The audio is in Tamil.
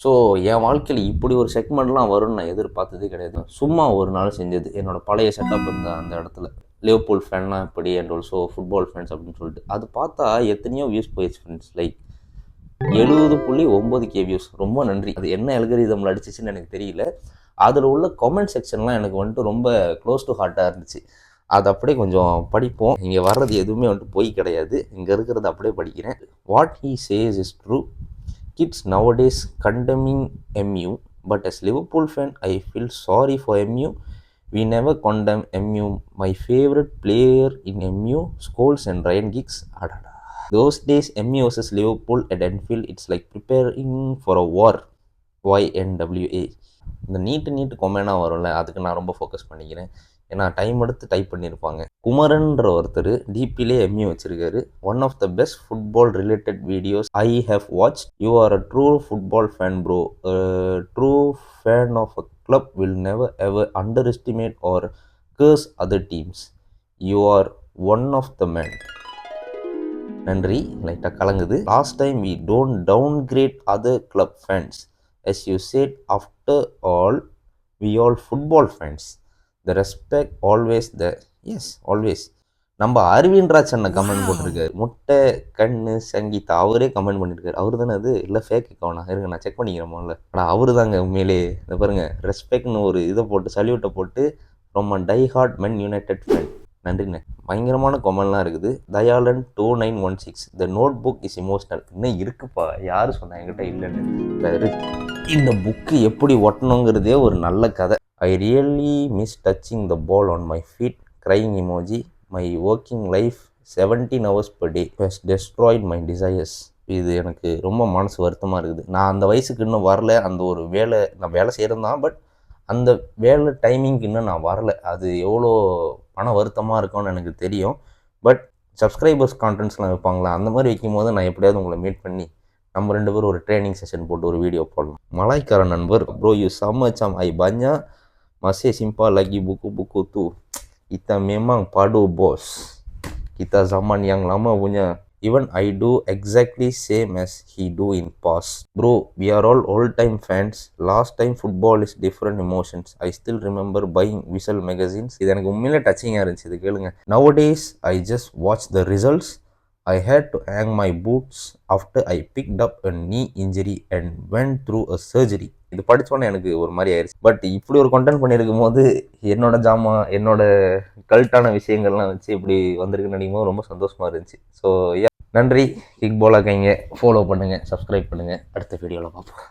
ஸோ என் வாழ்க்கையில் இப்படி ஒரு செக்மெண்ட்லாம் வரும்னு நான் எதிர்பார்த்ததே கிடையாது. சும்மா ஒரு நாள் செஞ்சது. என்னோடய பழைய செட்டப் இருந்த அந்த இடத்துல லிவர்பூல் ஃபேன்னா இப்படி அண்ட் ஆல்சோ ஃபுட்பால் ஃபேன்ஸ் அப்படின்னு சொல்லிட்டு அது பார்த்தா எத்தனையோ வியூஸ் போயிடுச்சு ஃப்ரெண்ட்ஸ். Like 70.9K views. ரொம்ப நன்றி. அது என்ன அல்காரிதம்ல அடிச்சிச்சுன்னு எனக்கு தெரியல. அதில் உள்ள கமெண்ட் செக்ஷன்லாம் எனக்கு வந்துட்டு ரொம்ப க்ளோஸ் டு ஹார்ட்டாக இருந்துச்சு. அது அப்படியே கொஞ்சம் படிப்போம். இங்கே வர்றது எதுவுமே வந்துட்டு பொய் கிடையாது. இங்கே இருக்கிறது அப்படியே படிக்கிறேன். What he says is true. Kids nowadays condemning MU, but as Liverpool fan, I feel sorry for MU. We never condemn MU. My favorite player in MU, Scholes and Ryan Giggs. Adada. Those days, MU versus Liverpool at Anfield, it's like preparing for a war. YNWA. இந்த நீட்டு கொமெண்டாக வரும்ல, அதுக்கு நான் ரொம்ப ஃபோக்கஸ் பண்ணிக்கிறேன். ஏன்னா டைம் எடுத்து டைப் பண்ணியிருப்பாங்க. குமரன்ற ஒருத்தர் டிபிலே எம்யூ வச்சிருக்காரு. One of the best football related videos I have watch. You are a true football fan bro. True fan of a club will never ever underestimate or curse other teams. You are one of the man. நன்றி. லைட்டாக கலங்குது. Last time we don't downgrade other club fans. as you said, after all, we all football fans. The respect always there. Yes, always. நம்ம அரவிந்த்ராஜ் அண்ணா கமெண்ட் போட்டிருக்காரு. முட்டை கண்ணு சங்கீதா அவரே கமெண்ட் பண்ணியிருக்காரு. அவரு தானே அது இல்லை ஃபேக் அக்கௌண்டா? இருங்க நான் செக் பண்ணிக்கிறேன் முதல்ல. ஆனால் அவரு தாங்க உண்மையிலே. இதை பாருங்க, ரெஸ்பெக்ட்னு ஒரு இதை போட்டு சல்யூட்டை போட்டு ரொம்ப டை ஹார்ட் மென் யுனைடெட் ஃபேன். நன்றிண்ணே. பயங்கரமான கொமெண்ட்லாம் இருக்குது. தயாளன் 2916 த நோட் புக் இஸ் இமோஷனல். இன்னும் இருக்குப்பா, யார் சொன்னா என்கிட்ட இல்லைன்னு. இந்த புக்கு எப்படி ஒட்டணுங்கிறதே ஒரு நல்ல கதை. I really miss touching the ball on my feet. Crying emoji. My working life 17 hours per day has destroyed my desires. இது எனக்கு ரொம்ப மனசு வருத்தமாக இருக்குது. நான் அந்த வயசுக்கு இன்னும் வரல. அந்த ஒரு வேலை நான் வேலை செய்கிறது தான், பட் அந்த வேலை டைமிங்க்கு இன்னும் நான் வரலை. அது எவ்வளோ பண வருத்தமாக இருக்கும்னு எனக்கு தெரியும். பட் சப்ஸ்கிரைபர்ஸ் கான்டென்ட்ஸ்லாம் வைப்பாங்களா, அந்த மாதிரி வைக்கும் போது நான் எப்படியாவது உங்களை மீட் பண்ணி நம்ம 2 பேரும் ஒரு ட்ரைனிங் செஷன் போட்டு ஒரு வீடியோ போடலாம். மலாய்க்கார நண்பர் ப்ரோ யூ சம்மச்சம் ஐ பஞ்சா மசே சிம்பா லகி buku tu kita memang padu bos kita zaman yang lama punya even I do exactly same as he do in past bro we are all old time fans last time football is different emotions I still remember buying Whistle magazines இது எனக்கு உண்மையிலே டச்சிங்காக இருந்துச்சு. இது கேளுங்க. nowadays I just watch the results. I had to hang my boots after I picked up a knee injury and went through a surgery. இது படித்தோன்னே எனக்கு ஒரு மாதிரி ஆயிடுச்சு. பட் இப்படி ஒரு கண்டென்ட் பண்ணியிருக்கும் போது என்னோட என்னோட கல்ட்டான விஷயங்கள்லாம் வச்சு இப்படி வந்திருக்குன்னு நினைக்கும் போது ரொம்ப சந்தோஷமாக இருந்துச்சு. ஸோ நன்றி. கிக் போலா கைங்க ஃபாலோ பண்ணுங்கள், சப்ஸ்கிரைப் பண்ணுங்கள். அடுத்த வீடியோவில் பார்ப்போம்.